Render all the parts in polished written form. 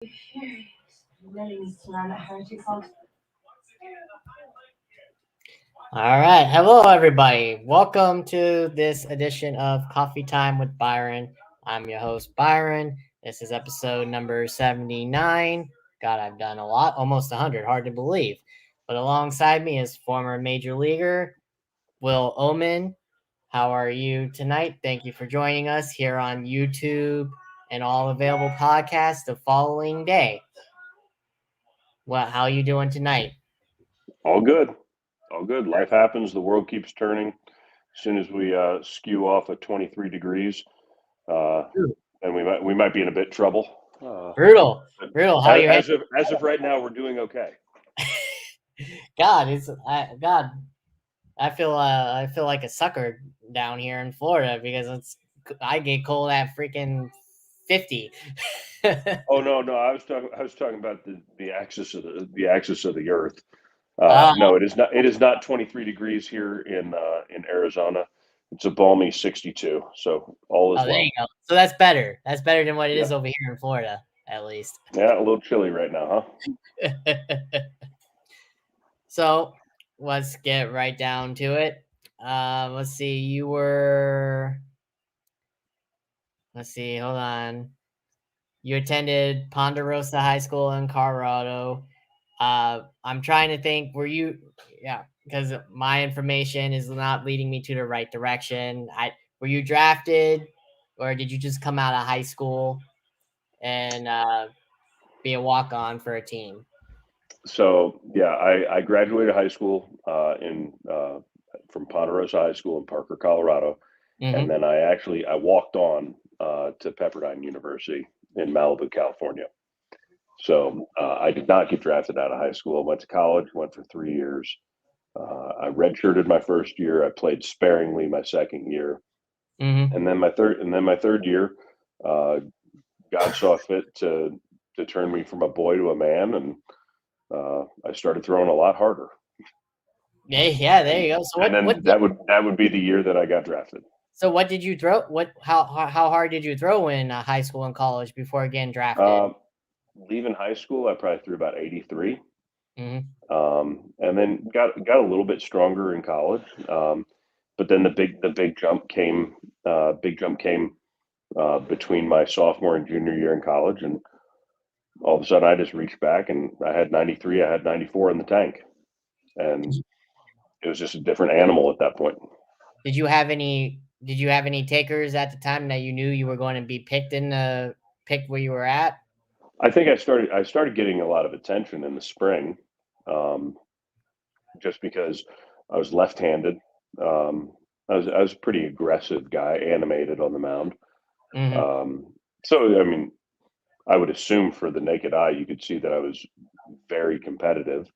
All right. Hello, everybody. Welcome to this edition of Coffee Time with Byron. I'm your host, Byron. This is episode number 79. God, I've done a lot, almost 100. Hard to believe. But alongside me is former major leaguer Will Ohman. How are you tonight? Thank you for joining us here on YouTube and all available podcasts the following day. How are you doing tonight? All good. All good. Life happens. The world keeps turning. As soon as we skew off at 23 degrees, uh, and we might be in a bit trouble. Brutal. How you as of right now, we're doing okay. God. I feel like a sucker down here in Florida because I get cold at freaking 50. Oh no, I was talking about the axis of the Earth. No, it is not. It is not 23 degrees here in Arizona. It's a balmy 62. So all is well. There you go. So that's better. That's better than what it is over here in Florida, at least. Yeah, a little chilly right now, huh? So let's get right down to it. Let's see. Hold on. You attended Ponderosa High School in Colorado. I'm trying to think. Because my information is not leading me to the right direction. Were you drafted, or did you just come out of high school and be a walk-on for a team? So yeah, I graduated high school from Ponderosa High School in Parker, Colorado, and then I walked on to Pepperdine University in Malibu, California. So I did not get drafted out of high school. I went to college, went for 3 years. I redshirted my first year. I played sparingly my second year, and then my third year, God saw fit to turn me from a boy to a man, and I started throwing a lot harder. Yeah, there you go. So that would be the year that I got drafted. So what did you throw? How hard did you throw in high school and college before getting drafted? Leaving high school, I probably threw about 83, and then got a little bit stronger in college. But then the big jump came. Between my sophomore and junior year in college, and all of a sudden I just reached back and I had 93, I had 94 in the tank, and it was just a different animal at that point. Did you have any takers at the time that you knew you were going to be picked where you were at? I think I started getting a lot of attention in the spring, just because I was left-handed. I was a pretty aggressive guy, animated on the mound. So I mean, I would assume for the naked eye, you could see that I was very competitive.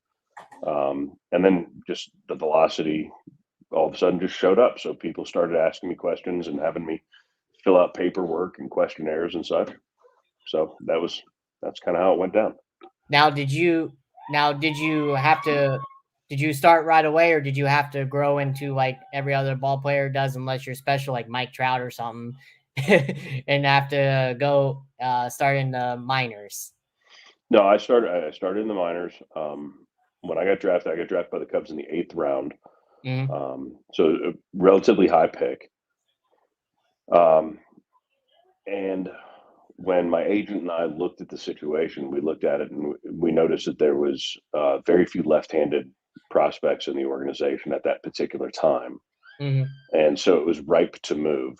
And then just the velocity all of a sudden just showed up. So people started asking me questions and having me fill out paperwork and questionnaires and such. So that's kind of how it went down. Now, did you start right away, or did you have to grow into like every other ball player does, unless you're special like Mike Trout or something, and have to go start in the minors? No, I started in the minors. When I got drafted by the Cubs in the 8th round. So a relatively high pick. And when my agent and I looked at the situation, we looked at it and we noticed that there was very few left-handed prospects in the organization at that particular time. And so it was ripe to move.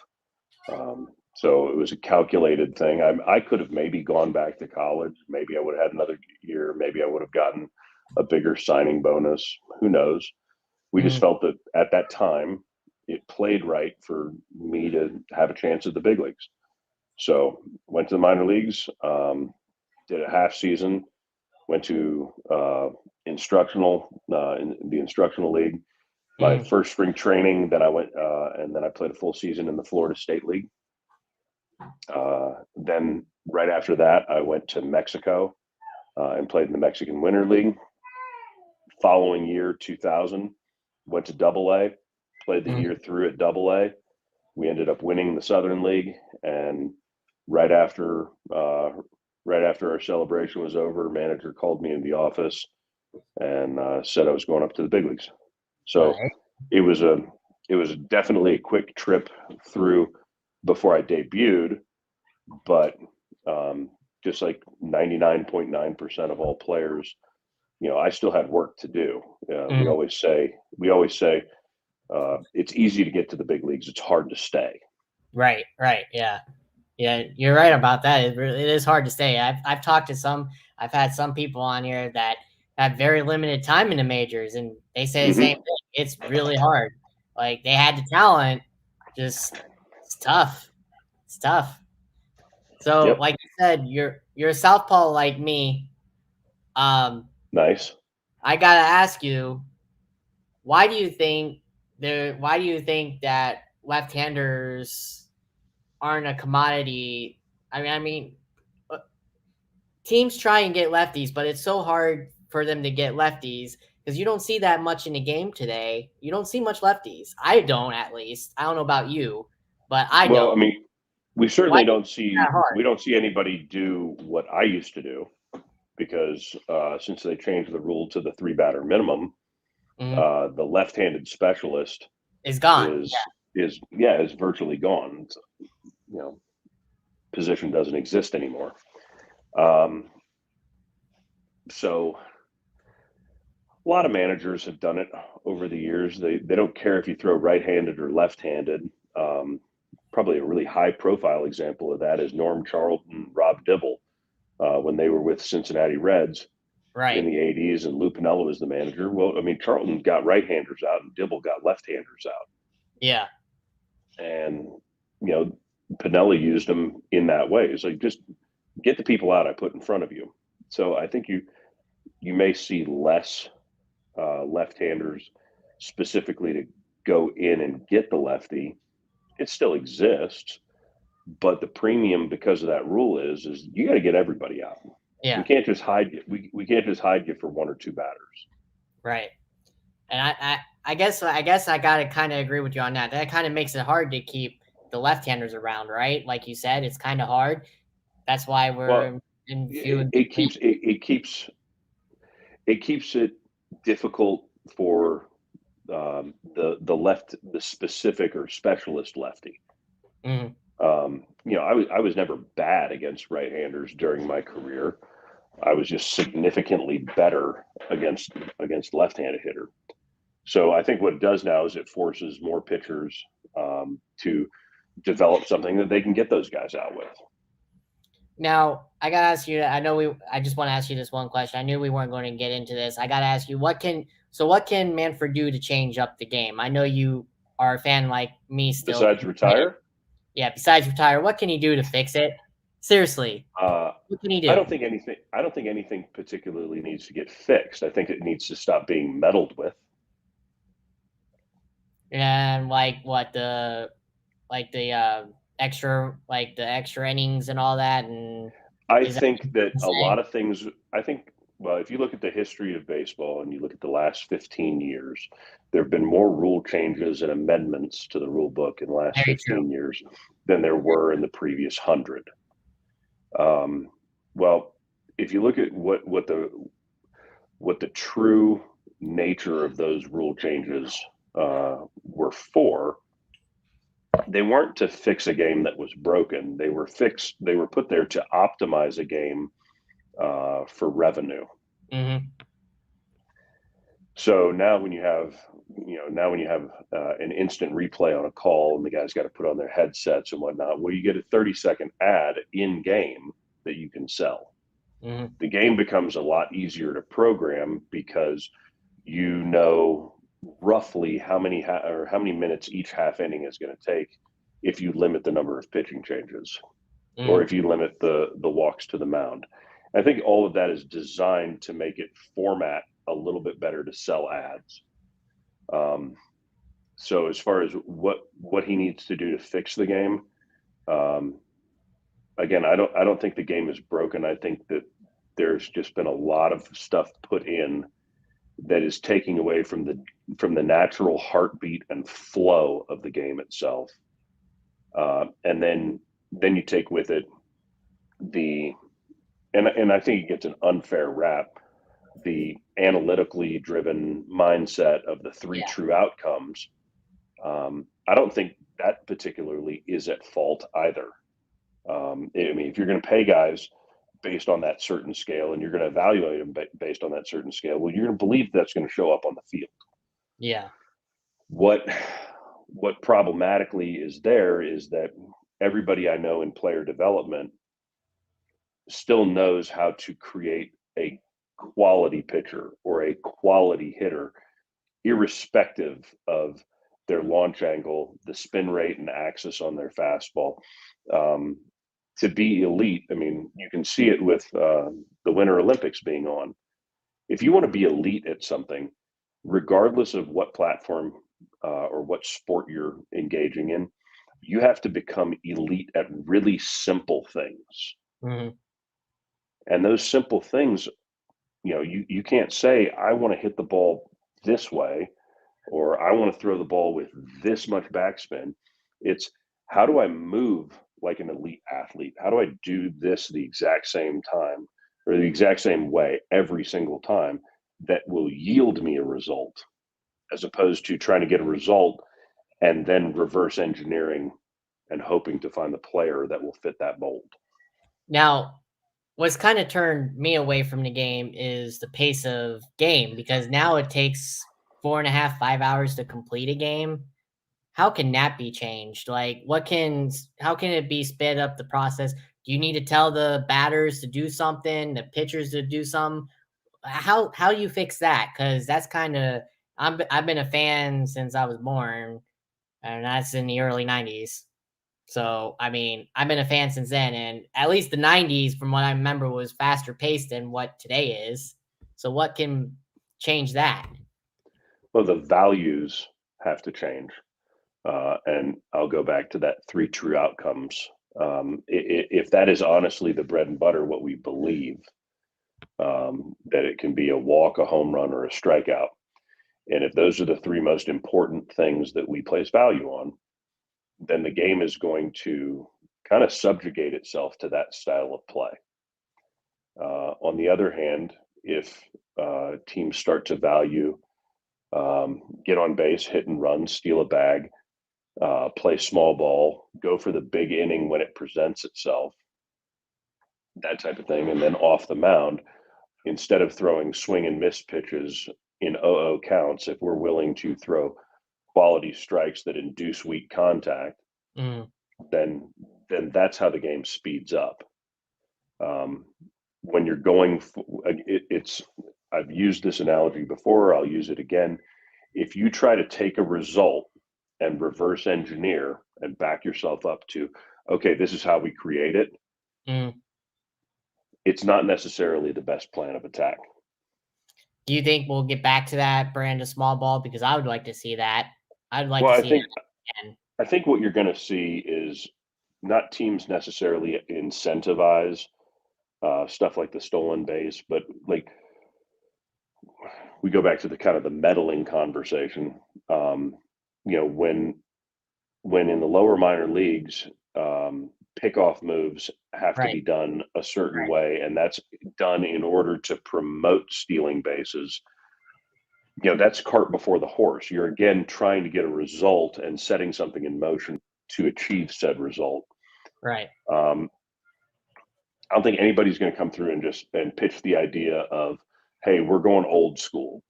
So it was a calculated thing. I could have maybe gone back to college. Maybe I would have had another year. Maybe I would have gotten a bigger signing bonus. Who knows? We just felt that at that time, it played right for me to have a chance at the big leagues. So went to the minor leagues, did a half season, went to in the instructional league. My first spring training, then I went and then I played a full season in the Florida State League. Then right after that, I went to Mexico and played in the Mexican Winter League. Following year, 2000, went to Double-A, played the year through at Double-A. We ended up winning the Southern League, and right after right after our celebration was over, manager called me in the office and said I was going up to the big leagues. So Right. it was definitely a quick trip through before I debuted, but just like 99.9% of all players, I still had work to do. We Mhm. always say it's easy to get to the big leagues. It's hard to stay. Right. Right. Yeah. Yeah. You're right about that. It is hard to stay. I've talked to some. I've had some people on here that have very limited time in the majors, and they say the same Mm-hmm. thing. It's really hard. Like they had the talent, just it's tough. It's tough. So, Yep. like you said, you're a southpaw like me. Um, Nice. I gotta ask you, why do you think why do you think that left-handers aren't a commodity? I mean, uh, teams try and get lefties, but it's so hard for them to get lefties because you don't see that much in the game today. You don't see much lefties. I don't, at least. I don't know about you, but I Well, I don't. mean, we Why certainly is don't it that see hard? we don't see anybody do what I used to do because since they changed the rule to the three batter minimum, Mhm. the left-handed specialist It's gone. is virtually gone. It's, you know, position doesn't exist anymore. Um, so a lot of managers have done it over the years. They don't care if you throw right-handed or left-handed. Probably a really high-profile example of that is Norm Charlton, Rob Dibble, when they were with Cincinnati Reds in Right. the '80s, and Lou Piniella was the manager. Well, I mean, Charlton got right-handers out, and Dibble got left-handers out, Yeah. and Piniella used them in that way. It's like just get the people out I put in front of you. So I think you may see less left-handers specifically to go in and get the lefty. It still exists, but the premium because of that rule is you got to get everybody out. We Yeah. can't just hide you. We can't just hide you for one or two batters. Right. And I guess I gotta kind of agree with you on that. That kind of makes it hard to keep the left-handers around, right? Like you said, it's kind of hard. That's why we're Well, in few it, and it between. keeps it keeps it difficult for the specific or specialist lefty. Mhm. I was never bad against right-handers during my career. I was just significantly better against left-handed hitter. So I think what it does now is it forces more pitchers to develop something that they can get those guys out with. Now I gotta ask you. I just want to ask you this one question. I knew we weren't going to get into this. I gotta ask you, what can Manfred do to change up the game? I know you are a fan like me still. Besides retire, Yeah. Besides retire, what can he do to fix it? Seriously, uh, what can he I do? don't think anything. I don't think anything particularly needs to get fixed. I think it needs to stop being meddled with. And like what the extra innings and all that, and I is that think that the a same? lot of things. I think. Well, if you look at the history of baseball and you look at the last 15 years, there have been more rule changes and amendments to the rule book in the last Very true. 15 years than there were in the previous 100. Um, well, if you look at what the true nature of those rule changes were for, they weren't to fix a game that was broken. They were put there to optimize a game for revenue. Hmm. So now when you have an instant replay on a call and the guys got to put on their headsets and whatnot, well, you get a 30-second ad in game that you can sell. Hmm. The game becomes a lot easier to program because you know roughly how many minutes each half inning is going to take if you limit the number of pitching changes or Hmm. if you limit the walks to the mound. I think all of that is designed to make it format a little bit better to sell ads. Um, so as far as what he needs to do to fix the game, um, again, I don't think the game is broken. I think that there's just been a lot of stuff put in that is taking away from the natural heartbeat and flow of the game itself. And then you take with it the and I think it gets an unfair rap. The analytically driven mindset of the three Yeah. true outcomes. I don't think that particularly is at fault either. I mean, if you're going to pay guys based on that certain scale and you're going to evaluate them based on that certain scale, well, you're going to believe that's going to show up on the field. Yeah. What problematically is there is that everybody I know in player development still knows how to create a quality pitcher or a quality hitter, irrespective of their launch angle, the spin rate and axis on their fastball. To be elite, I mean, you can see it with the Winter Olympics being on. If you want to be elite at something, regardless of what platform or what sport you're engaging in, you have to become elite at really simple things. Mm-hmm. And those simple things, you can't say, I want to hit the ball this way, or I want to throw the ball with this much backspin. It's how do I move like an elite athlete? How do I do this the exact same time or the exact same way every single time that will yield me a result, as opposed to trying to get a result and then reverse engineering and hoping to find the player that will fit that mold. Now, what's kind of turned me away from the game is the pace of game, because now it takes 4.5, 5 hours to complete a game. How can that be changed? Like, how can it be sped up the process? Do you need to tell the batters to do something, the pitchers to do something? How you fix that? Because that's kind of, I've been a fan since I was born, and that's in the early '90s. So, I mean, I've been a fan since then, and at least the '90s, from what I remember, was faster paced than what today is. So, what can change that? Well, the values have to change. And I'll go back to that three true outcomes. If that is honestly the bread and butter, what we believe, that it can be a walk, a home run, or a strikeout. And if those are the three most important things that we place value on, then the game is going to kind of subjugate itself to that style of play. On the other hand, if teams start to value get on base, hit and run, steal a bag, play small ball, go for the big inning when it presents itself, that type of thing, and then off the mound, instead of throwing swing and miss pitches in 0-0 counts, if we're willing to throw quality strikes that induce weak contact, Mm. then that's how the game speeds up. When you're going, it's I've used this analogy before. I'll use it again. If you try to take a result and reverse engineer and back yourself up to, okay, this is how we create it, Mm. it's not necessarily the best plan of attack. Do you think we'll get back to that brand of small ball? Because I would like to see that. I'd like Well, to I see that think again. I think what you're going to see is not teams necessarily incentivize stuff like the stolen base, but like we go back to the kind of the meddling conversation. When in the lower minor leagues, pickoff moves have to Right. be done a certain Right. way, and that's done in order to promote stealing bases. That's cart before the horse. You're again trying to get a result and setting something in motion to achieve said result. Right. Um, I don't think anybody's going to come through and just pitch the idea of, hey, we're going old school.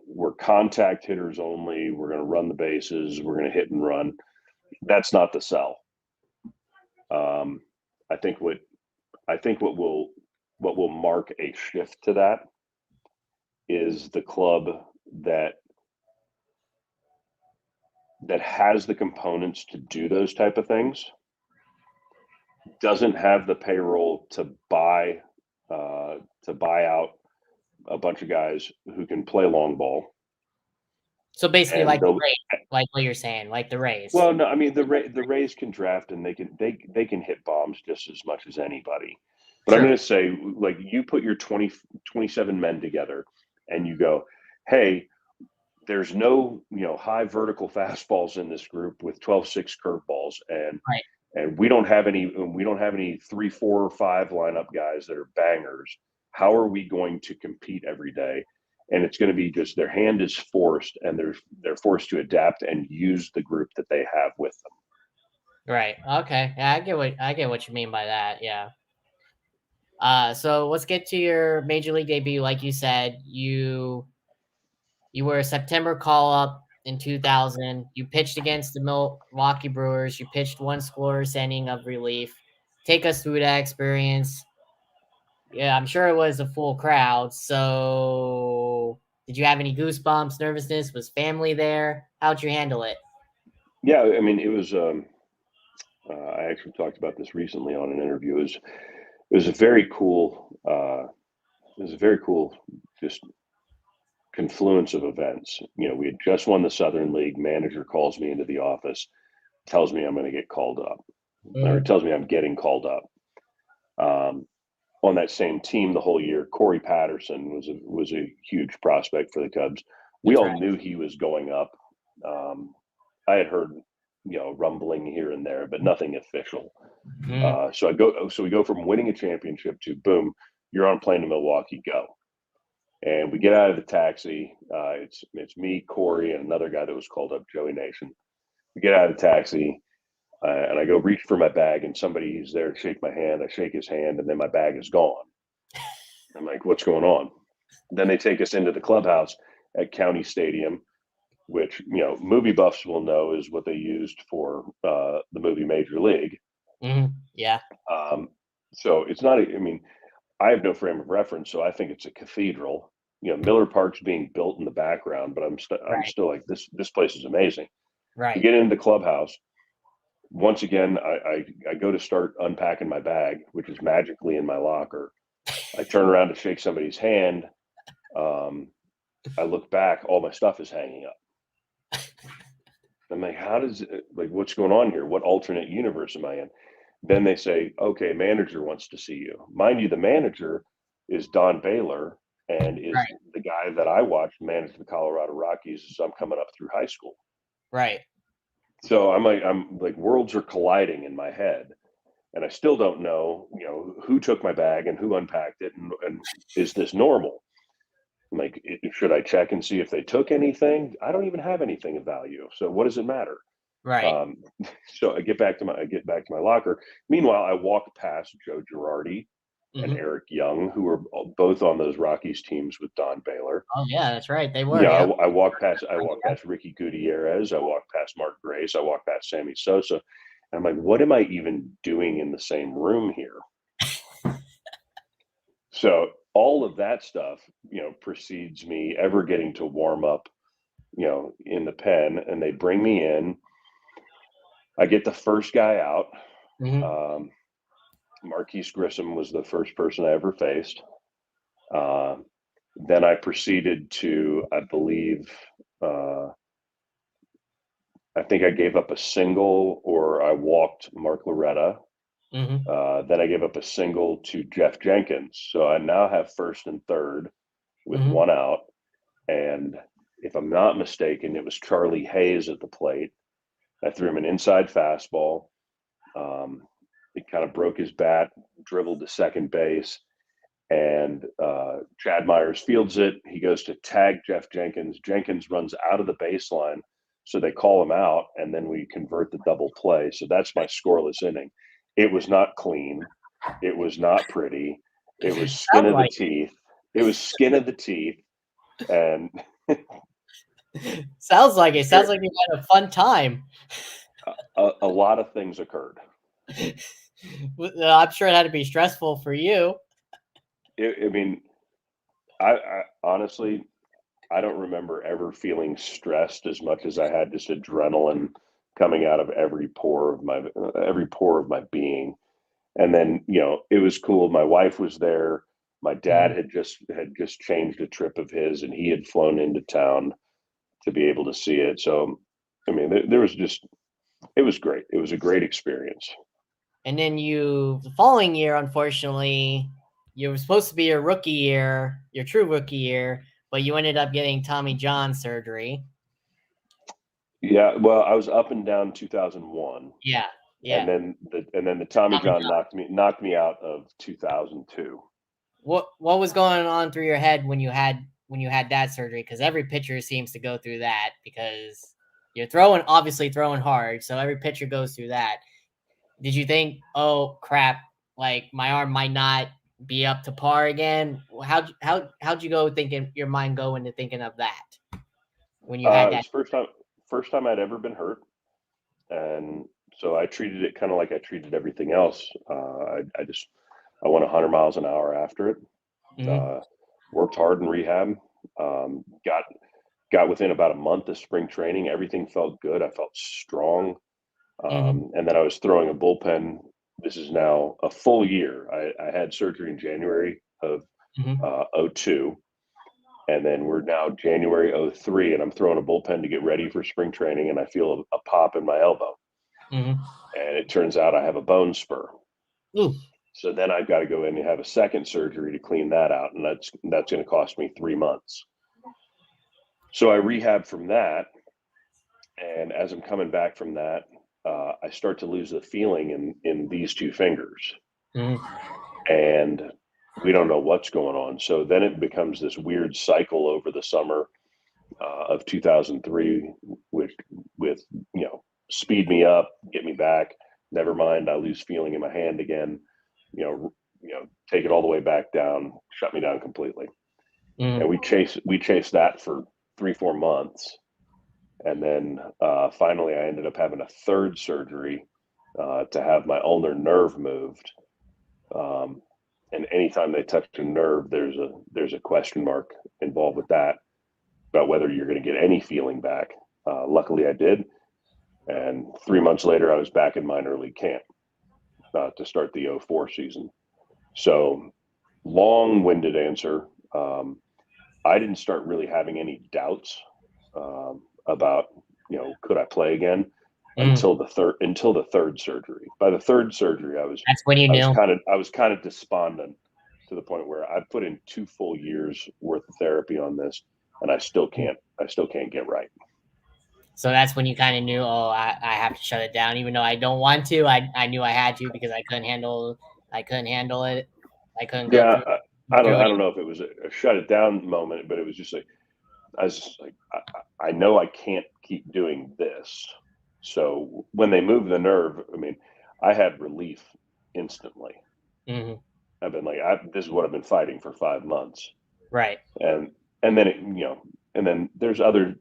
We're contact hitters only. We're going to run the bases. We're going to hit and run. That's not the sell. Um, I think what will mark a shift to that is the club that has the components to do those type of things, doesn't have the payroll to buy out a bunch of guys who can play long ball. So basically, And like the Rays, like what you're saying, like the Rays. well, no, I mean the Rays can draft and they can hit bombs just as much as anybody. But I'm True. going to say, like, you put your 27 men together and you go, hey, there's no high vertical fastballs in this group with 12-6 curveballs, and Right. and we don't have any 3, 4, or 5 lineup guys that are bangers. How are we going to compete every day? And it's going to be just their hand is forced, and they're forced to adapt and use the group that they have with them. Right. Okay. Yeah, I get what you mean by that. Yeah. So let's get to your major league debut. Like you said, you were a September call up in 2000. You pitched against the Milwaukee Brewers. You pitched one scoreless inning of relief. Take us through that experience. Yeah, I'm sure it was a full crowd. So, did you have any goosebumps, nervousness? Was family there? How'd you handle it? Yeah, I mean, it was. I actually talked about this recently on an interview. It was a very cool. It was a very cool, just confluence of events. You know, we had just won the Southern League. Manager calls me into the office, tells me I'm going to get called up, or tells me I'm getting called up. On that same team the whole year, Corey Patterson was a huge prospect for the Cubs. We all knew he was going up. I had heard, rumbling here and there, but nothing official. So we go from winning a championship to boom, you're on plane to Milwaukee, go. And we get out of the taxi. It's me, Corey, and another guy that was called up, Joey Nation. We get out of the taxi, and I go reach for my bag, and somebody's there to shake my hand. I shake his hand, and then my bag is gone. I'm like, what's going on? Then they take us into the clubhouse at County Stadium, which, movie buffs will know is what they used for the movie Major League. Yeah. So it's not, I have no frame of reference, so I think it's a cathedral. Miller Park's being built in the background, but I'm still like, this place is amazing. Right. We get into the clubhouse. Once again, I go to start unpacking my bag, which is magically in my locker. I turn around to shake somebody's hand. I look back, all my stuff is hanging up. I'm like, what's going on here? What alternate universe am I in? Then they say, okay, manager wants to see you. Mind you, the manager is Don Baylor and is the guy that I watched manage the Colorado Rockies as I'm coming up through high school. Right. So I'm like worlds are colliding in my head, and I still don't know, who took my bag and who unpacked it, and is this normal? I'm like, should I check and see if they took anything? I don't even have anything of value, so what does it matter? Right. So I get back to my locker. Meanwhile, I walk past Joe Girardi and Eric Young, who were both on those Rockies teams with Don Baylor. Oh yeah, that's right. They were. Yeah, I walk past Ricky Gutierrez. I walk past Mark Grace. I walk past Sammy Sosa. And I'm like, what am I even doing in the same room here? So all of that stuff, precedes me ever getting to warm up, in the pen, and they bring me in. I get the first guy out. Marquise Grissom was the first person I ever faced. Then I proceeded to, I believe, I think I gave up a single, or I walked Mark Loretta. Then I gave up a single to Jeff Jenkins. So I now have first and third with one out. And if I'm not mistaken, it was Charlie Hayes at the plate. I threw him an inside fastball. It kind of broke his bat, dribbled to second base, and Chad Myers fields it. He goes to tag Jeff Jenkins. Jenkins runs out of the baseline, so they call him out, and then we convert the double play. So that's my scoreless inning. It was not clean. It was not pretty. It was skin of the teeth. It was skin of the teeth. And sounds like it. Sounds like you had a fun time. A lot of things occurred. I'm sure it had to be stressful for you. I honestly, I don't remember ever feeling stressed as much as I had just adrenaline coming out of every pore of my being. And then, it was cool. My wife was there. My dad had just changed a trip of his, and he had flown into town to be able to see it. So, there was it was great. It was a great experience. And then the following year, unfortunately, you were supposed to be your rookie year, your true rookie year, but you ended up getting Tommy John surgery. Yeah, well, I was up and down 2001. Yeah. Yeah. And then the Tommy Tommy John John. knocked me out of 2002. What was going on through your head when you had that surgery? Because every pitcher seems to go through that because you're obviously throwing hard, so every pitcher goes through that. Did you think, oh crap, like my arm might not be up to par again? How'd you go thinking your mind go into thinking of that when you had It that? was first time I'd ever been hurt, and so I treated it kind of like I treated everything else. I went 100 miles an hour after it. Mm-hmm. Worked hard in rehab. Um, got within about a month of spring training. Everything felt good. I felt strong. Mm-hmm. And then I was throwing a bullpen. This is now a full year. I had surgery in January of Mm-hmm. 02. And then we're now January 03, and I'm throwing a bullpen to get ready for spring training, and I feel a pop in my elbow. Mm-hmm. And it turns out I have a bone spur. Ooh. So then I've got to go in and have a second surgery to clean that out, and that's going to cost me 3 months. So I rehab from that, and as I'm coming back from that, I start to lose the feeling in these two fingers, Mm-hmm. and we don't know what's going on. So then it becomes this weird cycle over the summer of 2003, with speed me up, get me back. Never mind, I lose feeling in my hand again. Take it all the way back down, shut me down completely. And Mm-hmm. we chased that for 3-4 months, and then finally I ended up having a third surgery to have my ulnar nerve moved. And anytime they touch a nerve, there's a question mark involved with that about whether you're going to get any feeling back. Luckily, I did, and 3 months later, I was back in minor league camp to start the 04 season. So, long-winded answer. I didn't start really having any doubts about could I play again Mm-hmm. until the third surgery. By the third surgery, That's when you knew. I was kind of despondent to the point where I put in 2 full years worth of therapy on this, and I still can't get right. So that's when you kind of knew, oh, I have to shut it down, even though I don't want to. I knew I had to because I couldn't handle it. I couldn't go Yeah, through I it. don't know if it was a shut it down moment, but it was just like I was just like I know I can't keep doing this. So when they moved the nerve, I mean, I had relief instantly. Mm-hmm. I've been like, this is what I've been fighting for 5 months, Right. and then and then there's other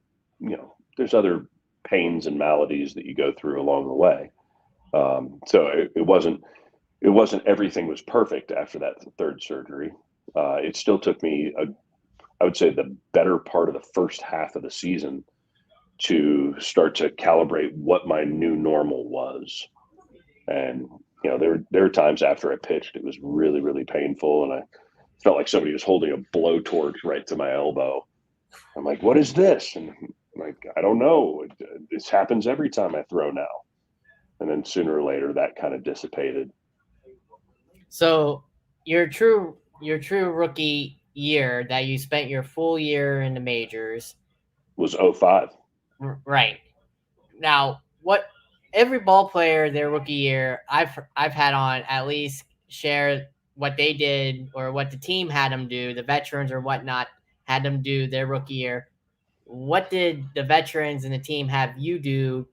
pains and maladies that you go through along the way. So it wasn't everything was perfect after that third surgery. It still took me I would say the better part of the first half of the season to start to calibrate what my new normal was. And there were times after I pitched, it was really, really painful, and I felt like somebody was holding a blowtorch right to my elbow. I'm like, what is this? And I'm like, I don't know. This happens every time I throw now. And then sooner or later, that kind of dissipated. So your true rookie year that you spent your full year in the majors, Was 05. right? Now, what every ball player their rookie year, I've had on at least share what they did or what the team had them do, the veterans or whatnot had them do their rookie year. What did the veterans and the team have you do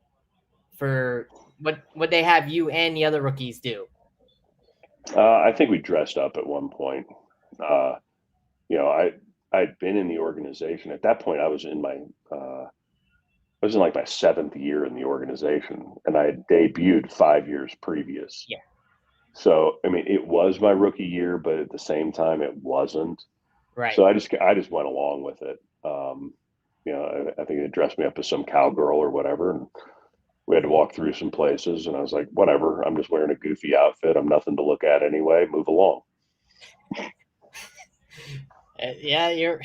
for what they have you and the other rookies do? I think we dressed up at one point. Uh, I'd been in the organization at that point. I was in like my 7th year in the organization, and I had debuted 5 years previous. Yeah, So I mean, it was my rookie year, but at the same time, it wasn't. right. So I just went along with it. I think they dressed me up as some cowgirl or whatever, and we had to walk through some places, and I was like, whatever. I'm just wearing a goofy outfit. I'm nothing to look at anyway. Move along. Yeah, you're.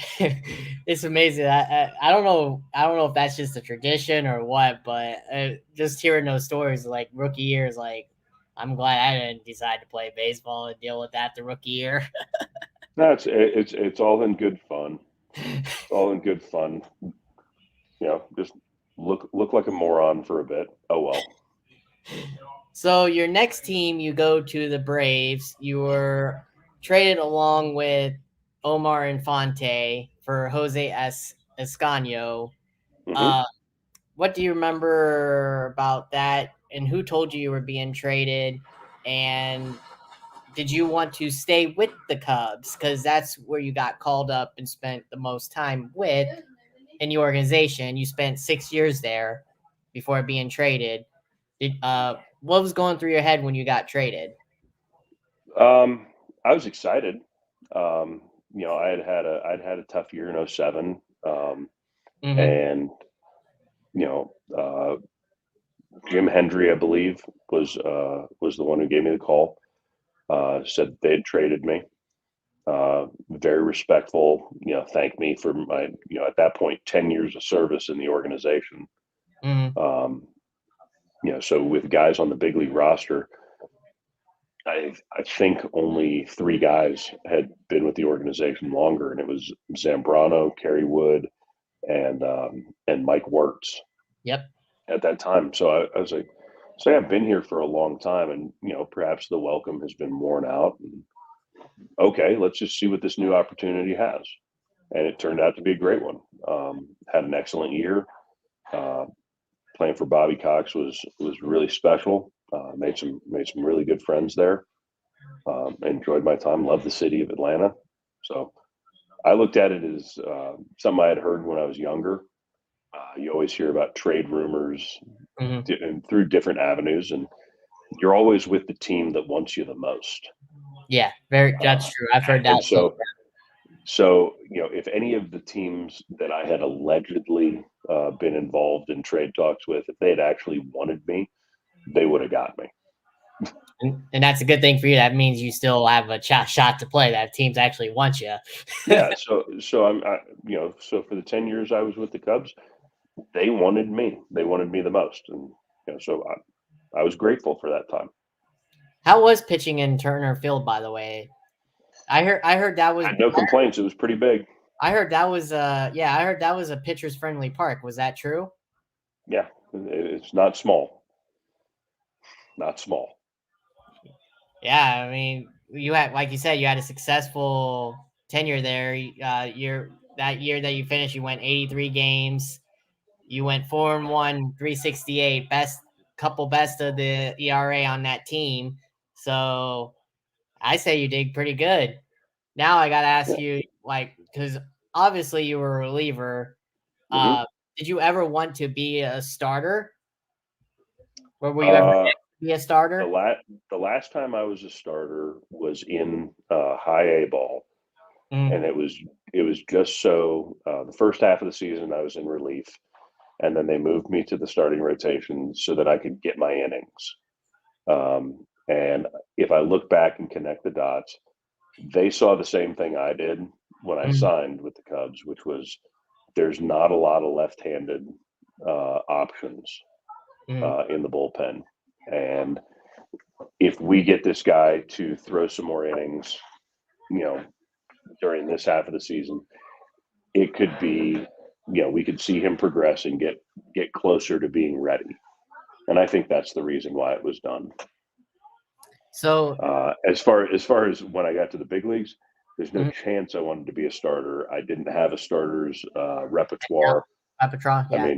It's amazing. I don't know. I don't know if that's just a tradition or what, but just hearing those stories, like rookie years, like I'm glad I didn't decide to play baseball and deal with that the rookie year. No, it's all in good fun. It's all in good fun. Just look like a moron for a bit. Oh well. So your next team, you go to the Braves. You were traded along with Omar Infante for Jose Escano. Hmm. Uh, what do you remember about that? And who told you were being traded? And did you want to stay with the Cubs? Because that's where you got called up and spent the most time with in the organization. You spent 6 years there before being traded. What was going through your head when you got traded? I was excited. Um, I'd had a tough year in '07, Mm-hmm. and you know, Jim Hendry, I believe, was the one who gave me the call. Said they had traded me. Very respectful. Thanked me for my at that point 10 years of service in the organization. Mm-hmm. Um, so with guys on the big league roster, I think only three guys had been with the organization longer, and it was Zambrano, Kerry Wood, and Mike Wirtz Yep. at that time. So I was like, say I've been here for a long time, and perhaps the welcome has been worn out. And, okay, let's just see what this new opportunity has. And it turned out to be a great one. Had an excellent year. Uh, Playing for Bobby Cox was really special. Made some really good friends there. Enjoyed my time. Loved the city of Atlanta. So I looked at it as something I had heard when I was younger. You always hear about trade rumors Mm-hmm. and through different avenues, and you're always with the team that wants you the most. Yeah, very. That's Uh, true. I've heard and that too. so if any of the teams that I had allegedly been involved in trade talks with, if they had actually wanted me, they would have got me. And that's a good thing for you. That means you still have a shot to play. That teams actually want you. Yeah. So for the 10 years I was with the Cubs, they wanted me. They wanted me the most, and so I was grateful for that time. How was pitching in Turner Field, by the way? I heard that was Had no complaints. It was pretty big. I heard that was I heard that was a pitcher's friendly park. Was that true? Yeah, it's not small. Not small. Yeah, I mean, you had, like you said, you had a successful tenure there. You're that year that you finished, you went 83 games. You went 4-1, 368, best of the ERA on that team. So I say you did pretty good. Now I gotta ask Yeah. you, like, because obviously you were a reliever. Hmm. Did you ever want to be a starter? Or were you ever Uh, be a the starter? last the last time I was a starter was in high A ball, and Mm, it was just so the first half of the season I was in relief, and then they moved me to the starting rotation so that I could get my innings. And if I look back and connect the dots, they saw the same thing I did when I mm, signed with the Cubs, which was there's not a lot of left-handed options mm. in the bullpen, and if we get this guy to throw some more innings, you know, during this half of the season, it could be, we could see him progress and get closer to being ready. And I think that's the reason why it was done. So, As far as when I got to the big leagues, there's no mm, chance I wanted to be a starter. I didn't have a starter's repertoire. Alcatraz, I yeah.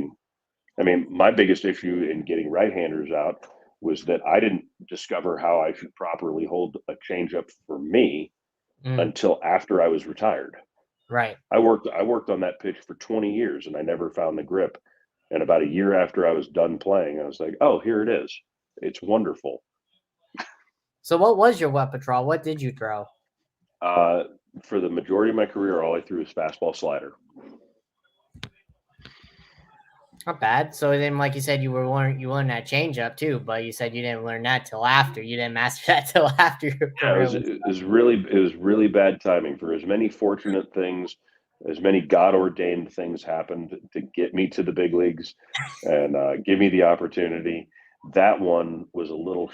mean, my biggest issue in getting right-handers out was that I didn't discover how I should properly hold a changeup for me Mm, until after I was retired. right. I worked on that pitch for 20 years and I never found the grip. And about a year after I was done playing, I was like, "Oh, here it is. It's wonderful." So, what was your weapon draw? What did you throw? Uh, for the majority of my career, all I threw was fastball slider. Not bad. So then, like you said, you learned that change up too, but you said you didn't learn that till after. You didn't master that till after your Yeah, career was. it was really bad timing. For as many fortunate things, as many God ordained things happened to get me to the big leagues and give me the opportunity. That one was a little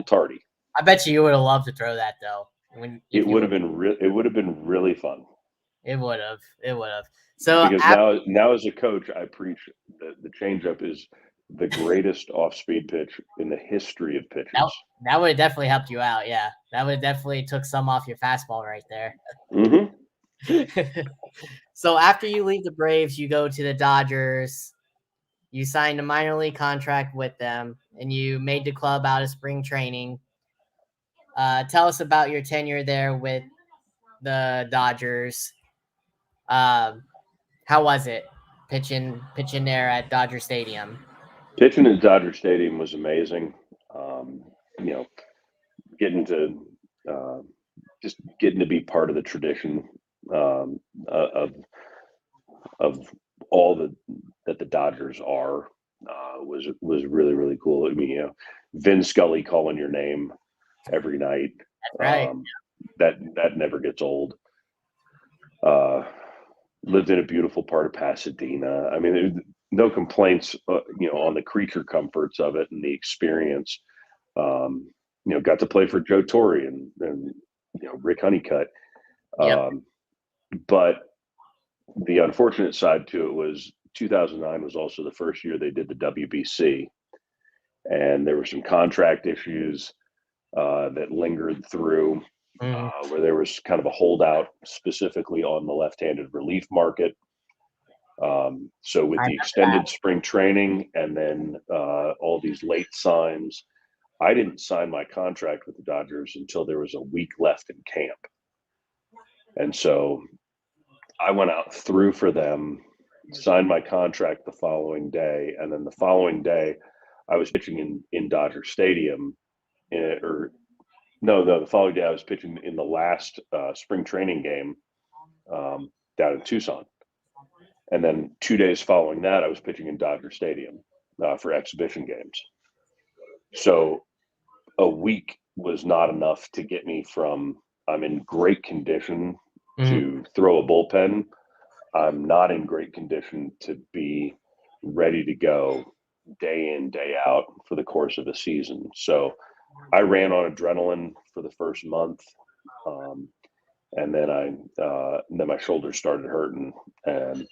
tardy. I bet you would have loved to throw that though. When It if you would were, have been it would have been really fun it would have. It would have. So because now as a coach, I preach that the changeup is the greatest off-speed pitch in the history of pitches. That would have definitely helped you out. Yeah, that would definitely took some off your fastball right there. So after you leave the Braves, you go to the Dodgers. You signed a minor league contract with them, and you made the club out of spring training. Tell us about your tenure there with the Dodgers. How was it pitching there at Dodger Stadium? Pitching at Dodger Stadium was amazing. Getting to just getting to be part of the tradition of all that the Dodgers are was really, really cool. I mean, Vin Scully calling your name every night. That's right. That never gets old. Lived in a beautiful part of Pasadena. I mean, no complaints, on the creature comforts of it and the experience. Got to play for Joe Torre and Rick Honeycutt. Yep. But the unfortunate side to it was 2009 was also the first year they did the WBC, and there were some contract issues that lingered through, where there was kind of a holdout specifically on the left-handed relief market. So with the extended spring training and then all these late signs, I didn't sign my contract with the Dodgers until there was a week left in camp. And so I went out through for them, signed my contract the following day. And then the following day, I was pitching in Dodger Stadium. The following day I was pitching in the last spring training game down in Tucson. And then 2 days following that, I was pitching in Dodger Stadium for exhibition games. So a week was not enough to get me from I'm in great condition to throw a bullpen. I'm not in great condition to be ready to go day in, day out for the course of a season. So I ran on adrenaline for the first month. And then then my shoulders started hurting, and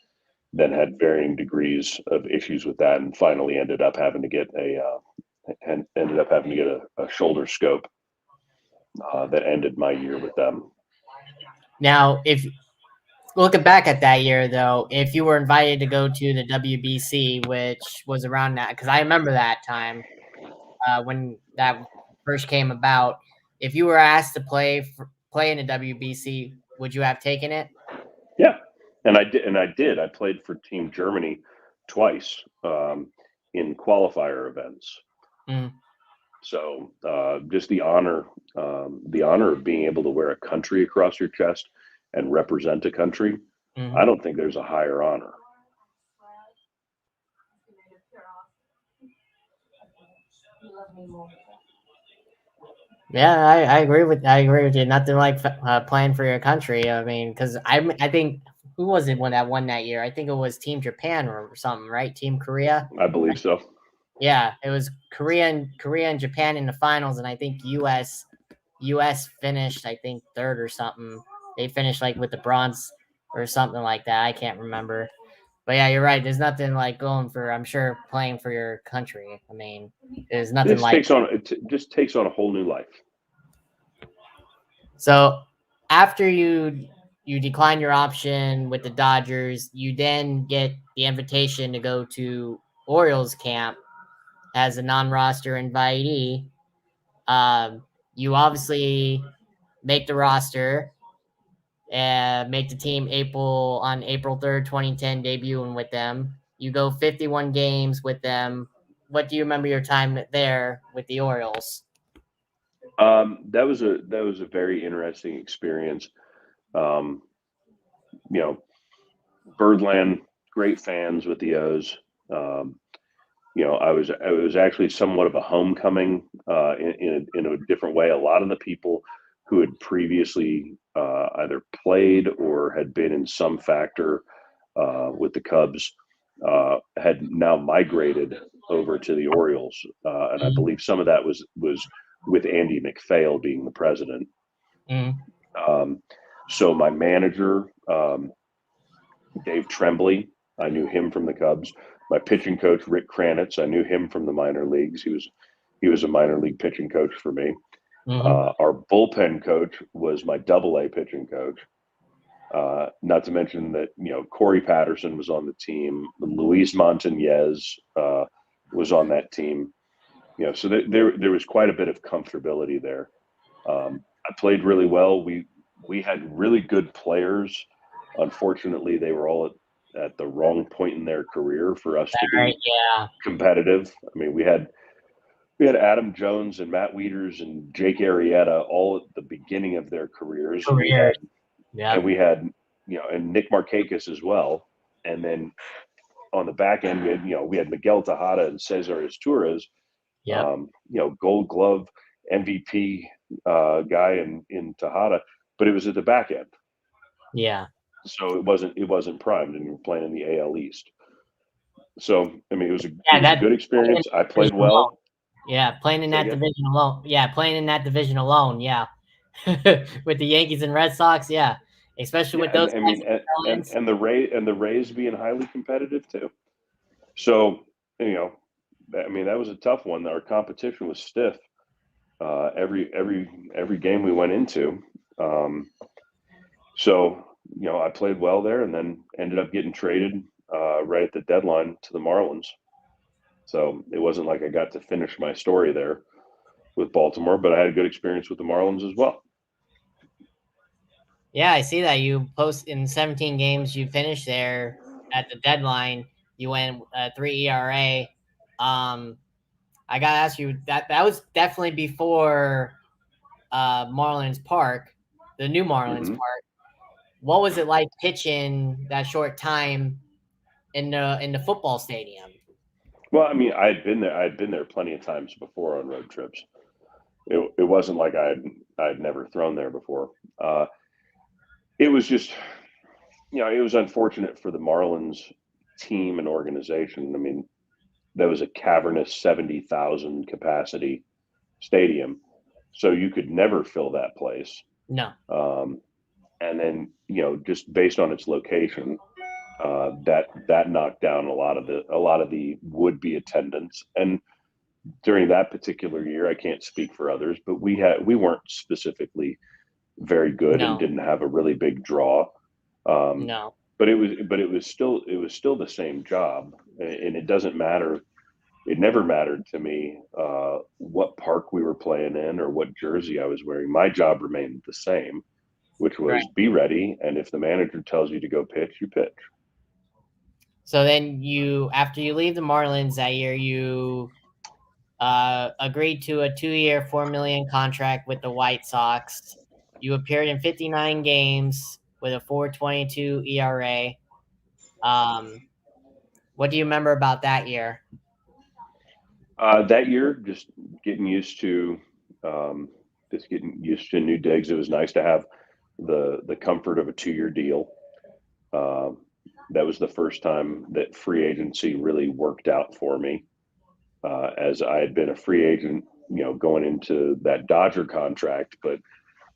then had varying degrees of issues with that, and finally ended up having to get a shoulder scope that ended my year with them. Now, if looking back at that year, though, if you were invited to go to the WBC, which was around that, because I remember that time when that first came about, if you were asked to play in the WBC, would you have taken it? Yeah, and I did. I played for Team Germany twice in qualifier events. So just the honor of being able to wear a country across your chest and represent a country. I don't think there's a higher honor. Yeah, I agree with you. Nothing like playing for your country. I mean, because I think who was it that won that year? I think it was Team Japan or something, right? Team Korea. I believe so. Yeah, it was Korea and Japan in the finals, and I think U.S. finished, I think, third or something. They finished like with the bronze or something like that. I can't remember. But yeah, you're right. There's nothing like going for, I'm sure, playing for your country. I mean, there's nothing it just takes on a whole new life. So after you decline your option with the Dodgers, you then get the invitation to go to Orioles camp as a non-roster invitee. You obviously make the roster and make the team on April 3rd, 2010, debuting with them. You go 51 games with them. What do you remember your time there with the Orioles? That was a very interesting experience. Birdland, great fans with the O's. It was actually somewhat of a homecoming in a different way. A lot of the people who had previously either played or had been in some factor with the Cubs had now migrated over to the Orioles, and I believe some of that was with Andy McPhail being the president. So my manager, Dave Tremblay, I knew him from the Cubs. My pitching coach, Rick Kranitz, I knew him from the minor leagues. He was a minor league pitching coach for me. Our bullpen coach was my double A pitching coach. Not to mention that, Corey Patterson was on the team. Luis Montañez was on that team. So there was quite a bit of comfortability there. I played really well. We had really good players. Unfortunately, they were all at the wrong point in their career for us to be competitive. I mean, we had Adam Jones and Matt Wieters and Jake Arrieta all at the beginning of their careers. And we had and Nick Markakis as well. And then on the back end, we had Miguel Tejada and Cesar Izturis, Gold Glove MVP guy in Tejada, but it was at the back end. Yeah. So it wasn't primed, and you were playing in the AL East. So I mean, it was a good experience. I played well. Yeah, playing in that division alone. Yeah, playing in that division alone. Yeah, with the Yankees and Red Sox. Yeah, especially with those. And the Rays being highly competitive too. So that was a tough one. Our competition was stiff. Every game we went into. So I played well there, and then ended up getting traded right at the deadline to the Marlins. So it wasn't like I got to finish my story there with Baltimore, but I had a good experience with the Marlins as well. Yeah, I see that you post in 17 games you finished there at the deadline. You went 3 ERA. I gotta ask you that was definitely before Marlins Park, the new Marlins Park. What was it like pitching that short time in the football stadium? Well, I mean, I had been there plenty of times before on road trips. It wasn't like I'd never thrown there before. It was just, it was unfortunate for the Marlins team and organization. I mean, that was a cavernous 70,000 capacity stadium, so you could never fill that place. No. And then, just based on its location, that knocked down a lot of the would-be attendance. And during that particular year, I can't speak for others, but we weren't specifically very good and didn't have a really big draw. No. But it was still the same job, and it doesn't matter. It never mattered to me what park we were playing in or what jersey I was wearing. My job remained the same, which was be ready, and if the manager tells you to go pitch, you pitch. So then after you leave the Marlins that year, you agreed to a 2-year, $4 million contract with the White Sox. You appeared in 59 games with a 4.22 ERA. What do you remember about that year? That year, just getting used to new digs. It was nice to have the comfort of a 2-year deal. That was the first time that free agency really worked out for me, as I had been a free agent, going into that Dodger contract, but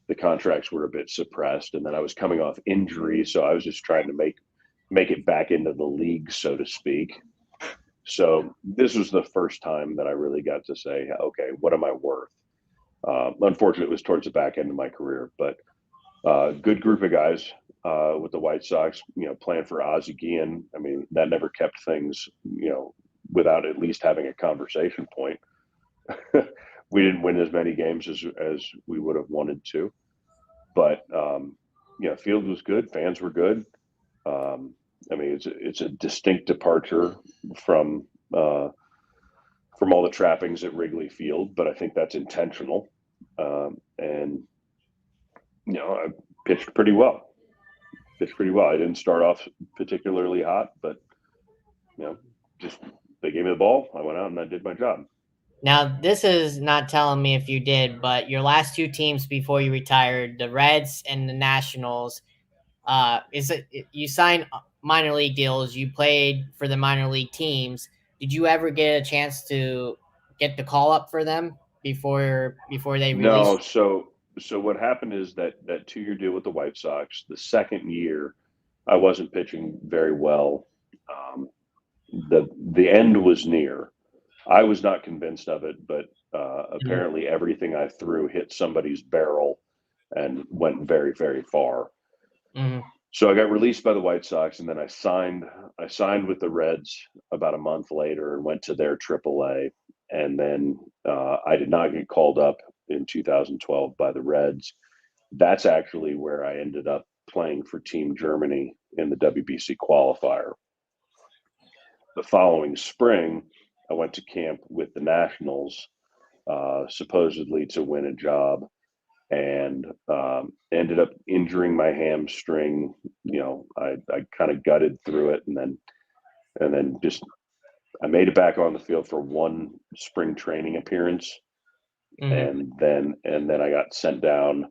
the contracts were a bit suppressed, and then I was coming off injury, so I was just trying to make it back into the league, so to speak. So this was the first time that I really got to say, okay, what am I worth? Unfortunately, it was towards the back end of my career, but good group of guys with the White Sox, playing for Ozzie Guillen. I mean, that never kept things, without at least having a conversation point. We didn't win as many games as we would have wanted to, but field was good. Fans were good. I mean, it's a distinct departure from all the trappings at Wrigley Field, but I think that's intentional. And I pitched pretty well. I didn't start off particularly hot, but just they gave me the ball. I went out and I did my job. Now, this is not telling me if you did, but your last 2 teams before you retired, the Reds and the Nationals, you signed minor league deals, you played for the minor league teams. Did you ever get a chance to get the call up for them before they released? No. So what happened is that 2-year deal with the White Sox, the second year, I wasn't pitching very well. the end was near. I was not convinced of it, but Mhm, apparently everything I threw hit somebody's barrel and went very, very far. mhm. So I got released by the White Sox, and then I signed with the Reds about a month later and went to their AAA. And then I did not get called up in 2012 by the Reds. That's actually where I ended up playing for Team Germany in the WBC qualifier. The following spring, I went to camp with the Nationals, supposedly to win a job, and ended up injuring my hamstring. I kind of gutted through it, and then just I made it back on the field for one spring training appearance, Mhm. and then I got sent down.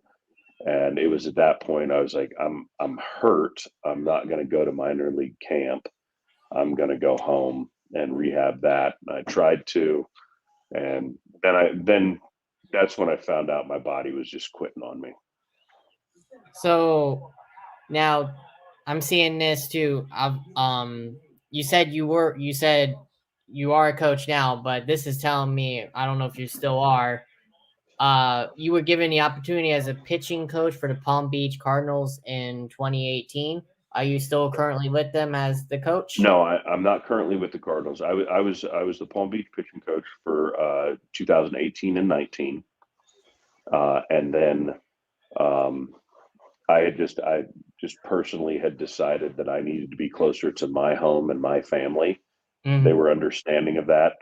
And it was at that point I was like, I'm hurt. I'm not going to go to minor league camp. I'm going to go home and rehab that. And I tried to, and then that's when I found out my body was just quitting on me. So now I'm seeing this too. You said you are a coach now, but this is telling me I don't know if you still are. You were given the opportunity as a pitching coach for the Palm Beach Cardinals in 2018. Are you still currently with them as the coach? No, I'm not currently with the Cardinals. I was the Palm Beach pitching coach for 2018 and 19, and then um, I just personally had decided that I needed to be closer to my home and my family. They Hmm. were understanding of that.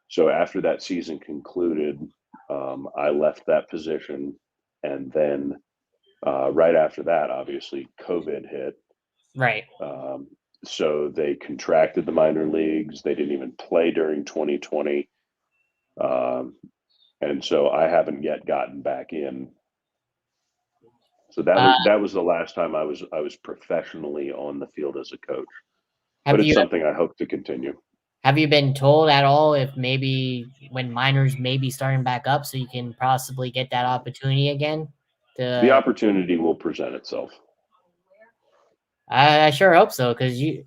So after that season concluded, I left that position, and then right after that, obviously, COVID hit. Right. Um, so they contracted the minor leagues. They didn't even play during 2020, um, and so I haven't yet gotten back in. So that Uh, was that was the last time I was professionally on the field as a coach. But have it's you something I hope to continue. have you been told at all if maybe when minors may be starting back up, so you can possibly get that opportunity again? The To opportunity will present itself. I sure hope so because you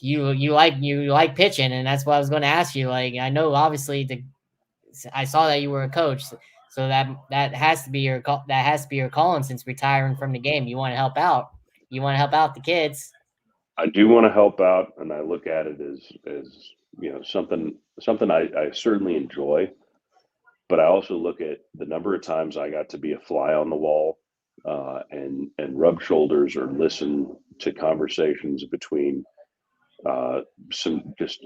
you like pitching, and that's what I was going to ask you. Like I know obviously I saw that you were a coach, so that has to be that has to be your calling since retiring from the game. You want to help out. You want to help out the kids. I do want to help out, and I look at it as something I certainly enjoy. But I also look at the number of times I got to be a fly on the wall, and rub shoulders or listen to conversations between some just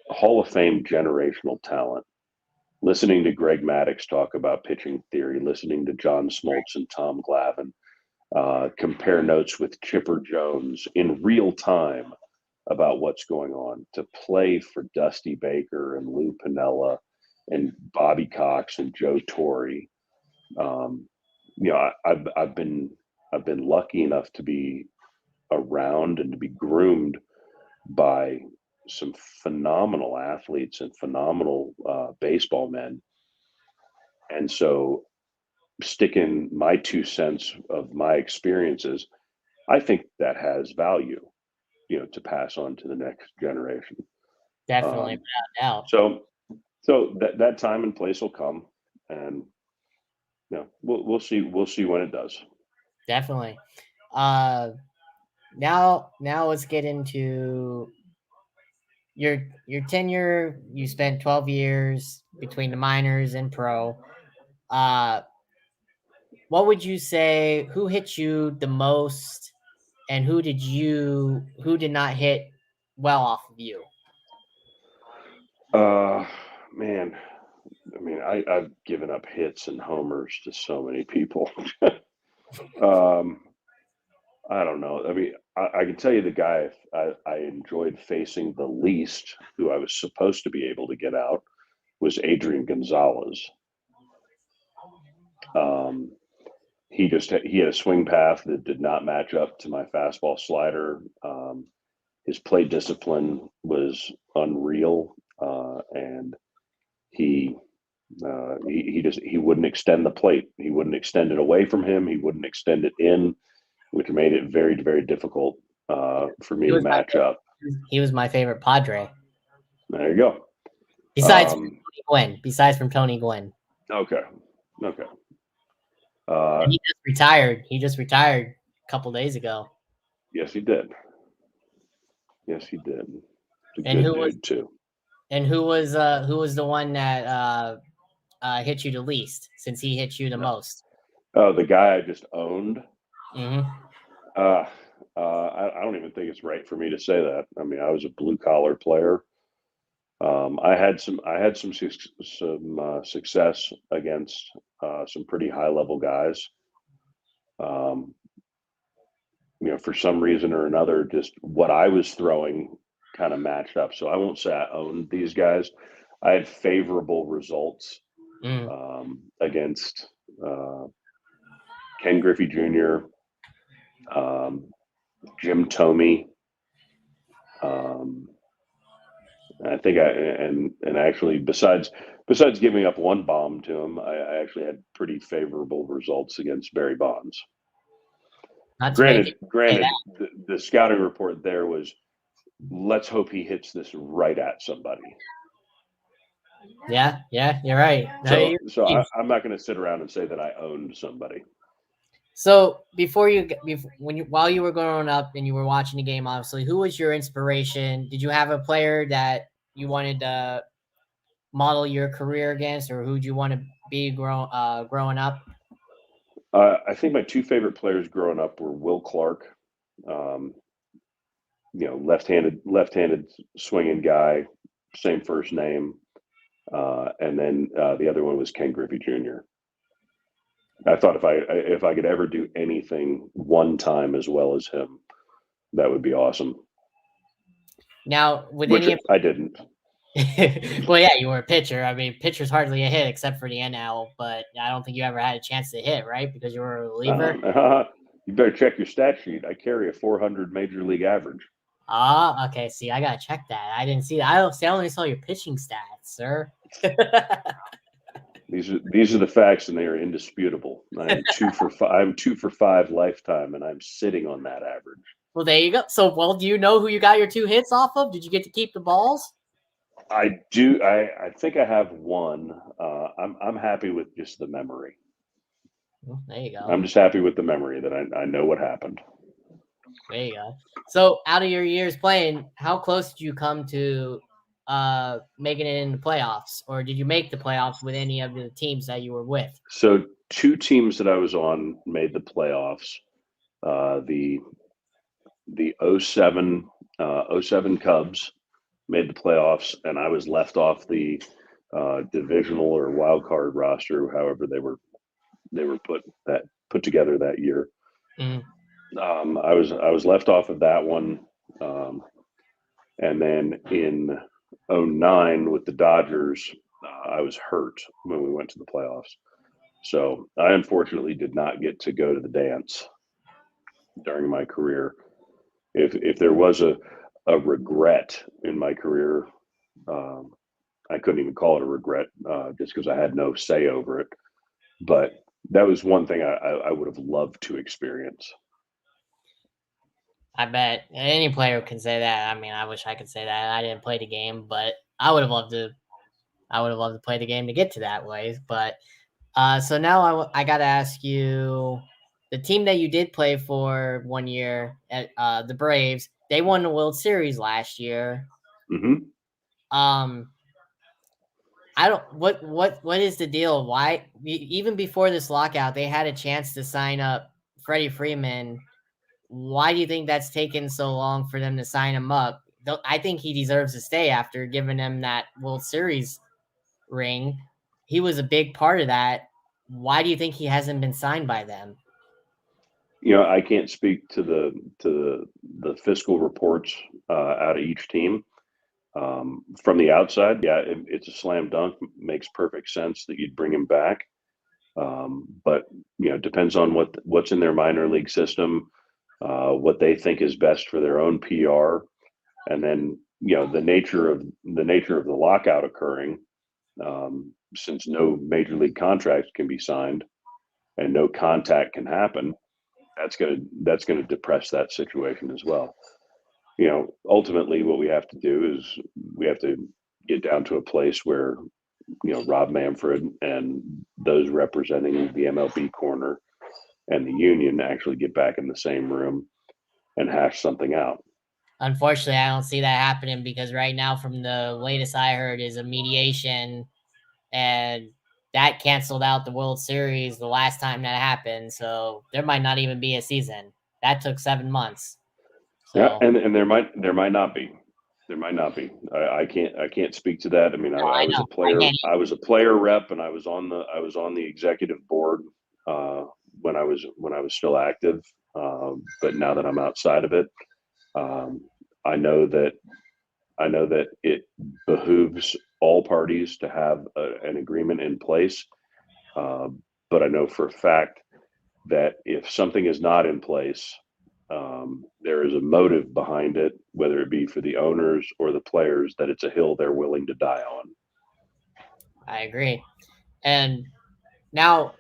Hall of Fame generational talent. Listening to Greg Maddox talk about pitching theory, listening to John Smoltz and Tom Glavine compare notes with Chipper Jones in real time about what's going on, to play for Dusty Baker and Lou Piniella and Bobby Cox and Joe Torre. Um, I've been lucky enough to be around and to be groomed by some phenomenal athletes and phenomenal baseball men, and so sticking my 2 cents of my experiences, I think that has value, to pass on to the next generation. Definitely, Um, without doubt. so so that time and place will come, and we'll see when it does. Definitely. Uh, now let's get into your tenure. You spent 12 years between the minors and pro. Uh, what would you say? Who hit you the most, and who did not hit well off of you? Uh, Man, I mean, I've given up hits and homers to so many people. um, I don't know. I mean, I can tell you the guy I enjoyed facing the least, who I was supposed to be able to get out, was Adrian Gonzalez. Um, he had a swing path that did not match up to my fastball slider. His play discipline was unreal, and he he wouldn't extend the plate. He wouldn't extend it away from him. He wouldn't extend it in, which made it very, very difficult. for me to match up. He was my favorite Padre. There you go. Besides from Tony Gwynn. Besides from Tony Gwynn. Okay. And he just retired. He just retired a couple days ago. Yes, he did. Yes, he did. He's a And good dude too. And who was the one that hit you the least, since he hit you the most? Oh, the guy I just owned. Mm-hmm. I don't even think it's right for me to say that. I mean, I was a blue collar player. I had some success against some pretty high level guys. For some reason or another, just what I was throwing kind of matched up. So I won't say I owned these guys. I had favorable results against Ken Griffey Jr., Jim Thome. I think actually besides giving up one bomb to him, I actually had pretty favorable results against Barry Bonds. Granted, the scouting report there was, let's hope he hits this right at somebody. Yeah, you're right. So I'm not going to sit around and say that I owned somebody. So while you were growing up and you were watching the game, obviously, who was your inspiration? Did you have a player that you wanted to model your career against, or who'd you want to be growing up? I think my two favorite players growing up were Will Clark, left-handed swinging guy, same first name, and then the other one was Ken Griffey Jr. I thought if I could ever do anything one time as well as him, that would be awesome. Now, I didn't. Well, yeah, you were a pitcher. I mean, pitcher's hardly a hit except for the NL, but I don't think you ever had a chance to hit, right? Because you were a reliever. You better check your stat sheet. I carry a 400 major league average. Okay. See, I gotta check that. I didn't see that. I only saw your pitching stats, sir. These are the facts, and they are indisputable. I'm 2 for 5 lifetime, and I'm sitting on that average. Well, there you go. So, do you know who you got your 2 hits off of? Did you get to keep the balls? I do. I think I have one. I'm happy with just the memory. Well, there you go. I'm just happy with the memory that I know what happened. There you go. So, out of your years playing, how close did you come to making it in the playoffs, or did you make the playoffs with any of the teams that you were with? So 2 teams that I was on made the playoffs. The 07 Cubs made the playoffs, and I was left off the divisional or wild card roster, however they were put together that year. Mm-hmm. I was left off of that one, and then in 09 with the Dodgers, I was hurt when we went to the playoffs. So I unfortunately did not get to go to the dance during my career. If there was a regret in my career, I couldn't even call it a regret just because I had no say over it. But that was one thing I would have loved to experience. I bet any player can say that. I mean, I wish I could say that. I didn't play the game, but I would have loved to. I would have loved to play the game to get to that way. But so now I got to ask you, the team that you did play for 1 year at the Braves, they won the World Series last year. Mm-hmm. I don't. What is the deal? Why even before this lockout, they had a chance to sign up Freddie Freeman. Why do you think that's taken so long for them to sign him up? I think he deserves to stay after giving him that World Series ring. He was a big part of that. Why do you think he hasn't been signed by them? I can't speak to the fiscal reports out of each team. From the outside, yeah, it's a slam dunk. Makes perfect sense that you'd bring him back. But it depends on what's in their minor league system, what they think is best for their own PR, and then the nature of the lockout occurring. Since no major league contracts can be signed and no contact can happen, that's gonna depress that situation as well. Ultimately, what we have to do is we have to get down to a place where Rob Manfred and those representing the MLB corner and the union actually get back in the same room and hash something out. Unfortunately, I don't see that happening because right now, from the latest I heard, is a mediation, and that canceled out the World Series the last time that happened. So there might not even be a season. That took 7 months. Yeah, So and there might not be. There might not be. I can't speak to that. I mean, no, I I was know. a I player. can't. I was a player rep, and I was on the executive board uh, when I was still active. But now that I'm outside of it, um, I know that I know that it behooves all parties to have an agreement in place. But I know for a fact that if something is not in place, there is a motive behind it, whether it be for the owners or the players, that it's a hill they're willing to die on. I agree. And now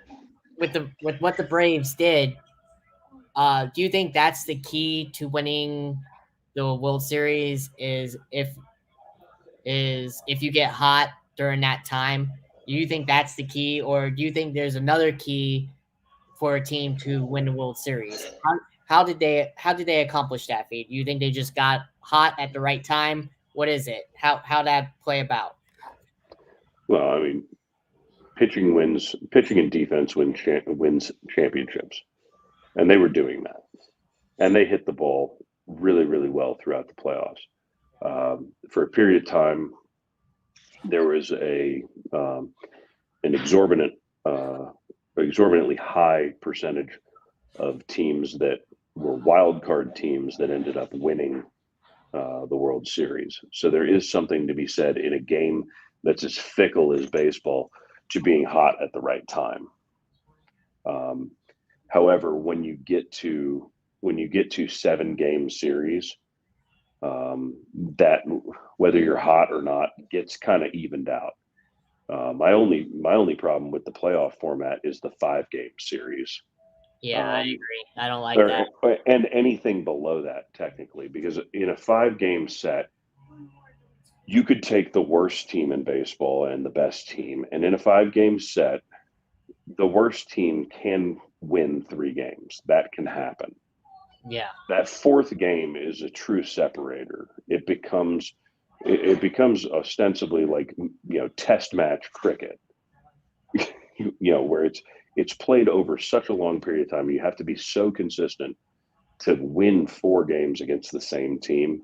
with what the Braves did, do you think that's the key to winning the World Series? Is if you get hot during that time? Do you think that's the key, or do you think there's another key for a team to win the World Series? How did they accomplish that feat? Do you think they just got hot at the right time? What is it? How that play about? Well, I mean, pitching and defense wins championships, and they were doing that, and they hit the ball really, really well throughout the playoffs. For a period of time, there was an uh, exorbitantly high percentage of teams that were wild card teams that ended up winning the World Series. So there is something to be said in a game that's as fickle as baseball to being hot at the right time. Um, However, when you get to 7 game series, that whether you're hot or not gets kind of evened out. My only problem with the playoff format is the 5 game series, Yeah, I um, agree. I don't like that. or and anything below that technically, because in a 5 game set, you could take the worst team in baseball and the best team, and in a 5 game set, the worst team can win 3 games. That can happen. Yeah, That fourth game is a true separator. It becomes ostensibly like test match cricket, where it's played over such a long period of time. You have to be so consistent to win 4 games against the same team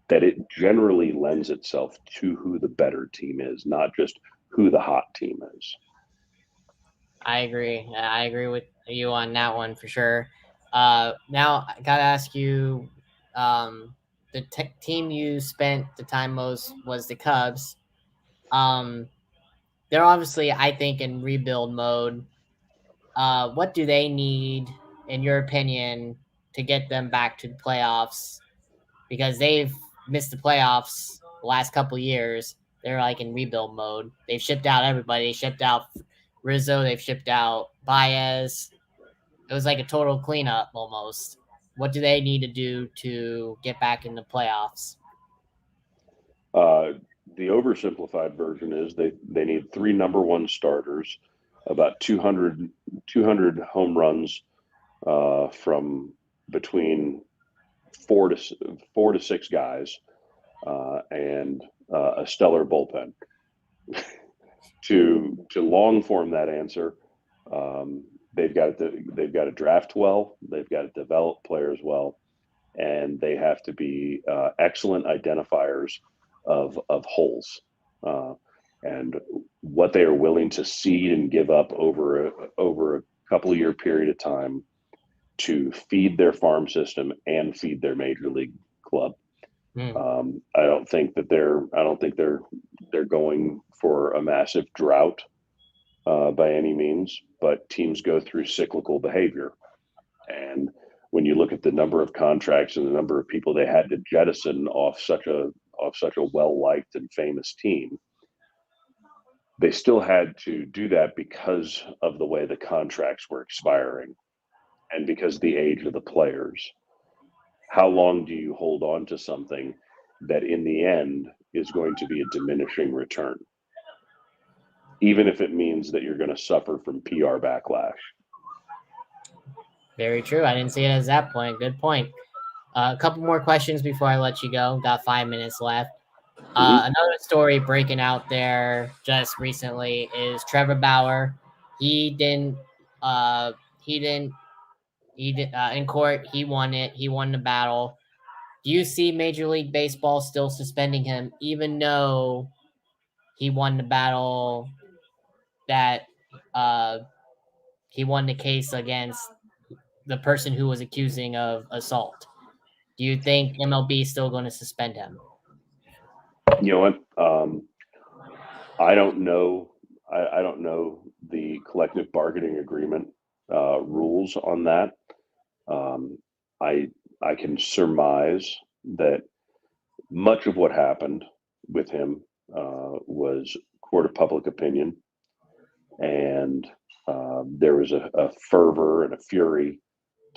that it generally lends itself to who the better team is, not just who the hot team is. I agree. I agree with you on that one for sure. Now I gotta ask you, the team you spent the time most was the Cubs. Um, they're obviously, I think, in rebuild mode. What do they need, in your opinion, to get them back to the playoffs? Because they've missed the playoffs the last couple years. They're like in rebuild mode. They've shipped out everybody. They shipped out Rizzo. They've shipped out Baez. It was like a total cleanup almost. What do they need to do to get back in the playoffs? Uh, the oversimplified version is they need 3 number 1 starters, about 200 home runs from between 4 to 6 guys, and a stellar bullpen. To long form that answer, they've got to draft well, they've got to develop players well, and they have to be excellent identifiers of holes, uh, and what they are willing to cede and give up over a couple of year period of time to feed their farm system and feed their major league club. Hmm. I don't think they're going for a massive drought by any means, but teams go through cyclical behavior. And when you look at the number of contracts and the number of people they had to jettison off such a well liked and famous team, they still had to do that because of the way the contracts were expiring. and because of the age of the players. How long do you hold on to something that in the end is going to be a diminishing return, even if it means that you're going to suffer from PR backlash? Very true. I didn't see it as that point. Good point. A couple more questions before I let you go. Got 5 minutes left. Another story breaking out there just recently is Trevor Bauer. He didn't. He didn't. He did in court. He won it. He won the battle. Do you see Major League Baseball still suspending him, even though he won the battle? That he won the case against the person who was accusing of assault. Do you think MLB is still going to suspend him? You know what? I don't know. I don't know the collective bargaining agreement rules on that. Um, I I can surmise that much of what happened with him was court of public opinion, and there was a fervor and a fury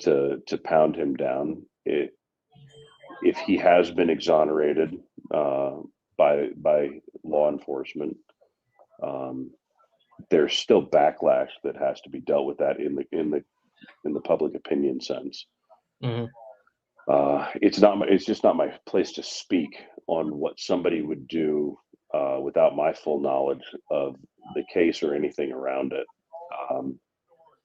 to pound him down. If he has been exonerated by law enforcement, um, there's still backlash that has to be dealt with that in the public opinion sense. Mm-hmm. It's just not my place to speak on what somebody would do without my full knowledge of the case or anything around it.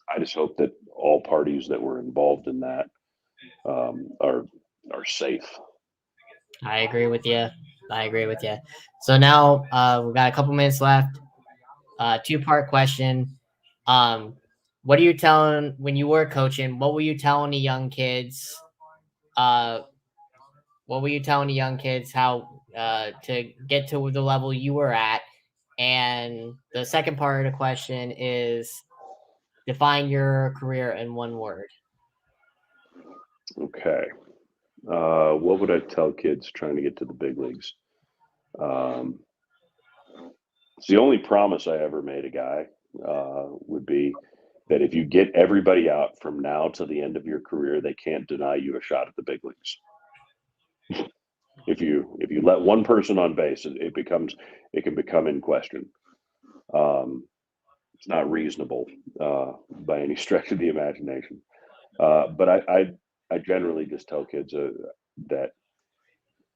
I just hope that all parties that were involved in that are safe. I agree with you. So now we've got a couple minutes left. Two-part question. Um, what are you telling when you were coaching? What were you telling the young kids? Uh, what were you telling the young kids how to get to the level you were at? And the second part of the question is define your career in one word. Okay. What would I tell kids trying to get to the big leagues? It's the only promise I ever made a guy would be that if you get everybody out from now to the end of your career, they can't deny you a shot at the big leagues. If you let one person on base, it can become in question. It's not reasonable by any stretch of the imagination. But I generally just tell kids that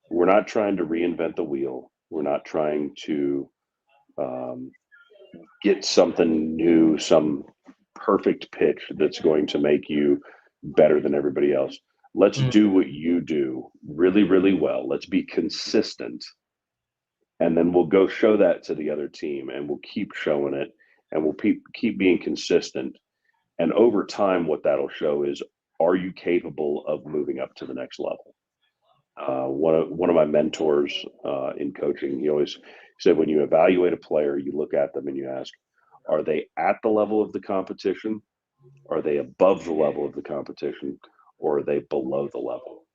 we're not trying to reinvent the wheel. We're not trying to get something new, some perfect pitch that's going to make you better than everybody else. Let's do what you do really, really well. Let's be consistent. And then we'll go show that to the other team and we'll keep showing it and we'll keep being consistent. And over time, what that'll show is, are you capable of moving up to the next level? One of my mentors in coaching, he always said, when you evaluate a player, you look at them and you ask, are they at the level of the competition? Are they above the level of the competition? Or are they below the level?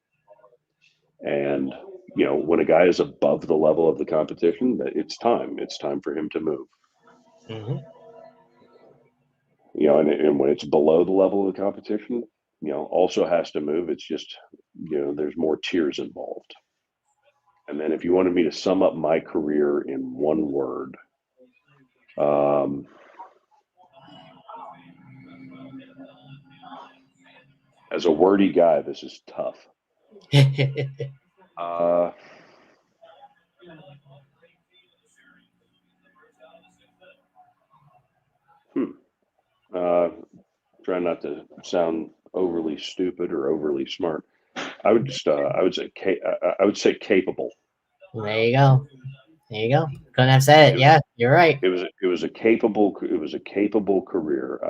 And, when a guy is above the level of the competition, it's time for him to move. Mm-hmm. And when it's below the level of the competition, also has to move. It's just, there's more tiers involved. And then if you wanted me to sum up my career in one word, as a wordy guy, this is tough. Try not to sound overly stupid or overly smart. I would say capable. There you go. Couldn't have said it. Yeah, you're right. It was a capable career.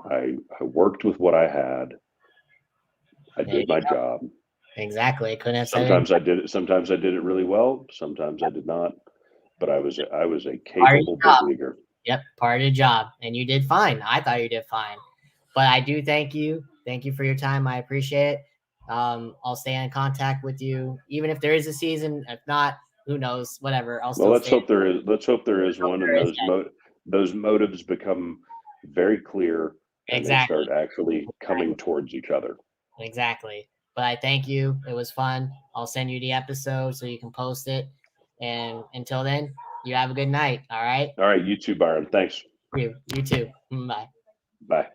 I worked with what I had. I did my job. Exactly. Couldn't have said it. Sometimes I did it really well. Sometimes I did not. But I was a capable big leaguer. Yep, part of the job, and you did fine. I thought you did fine, but I do thank you. Thank you for your time. I appreciate it. I'll stay in contact with you, even if there is a season. If not, who knows? Whatever. Let's hope there is. Let's hope there is one, and those motives become very clear and they Exactly. start actually coming towards each other. Exactly. But I thank you. It was fun. I'll send you the episode so you can post it. And until then, you have a good night. All right. All right, you too, Byron. Thanks. You too. Bye. Bye.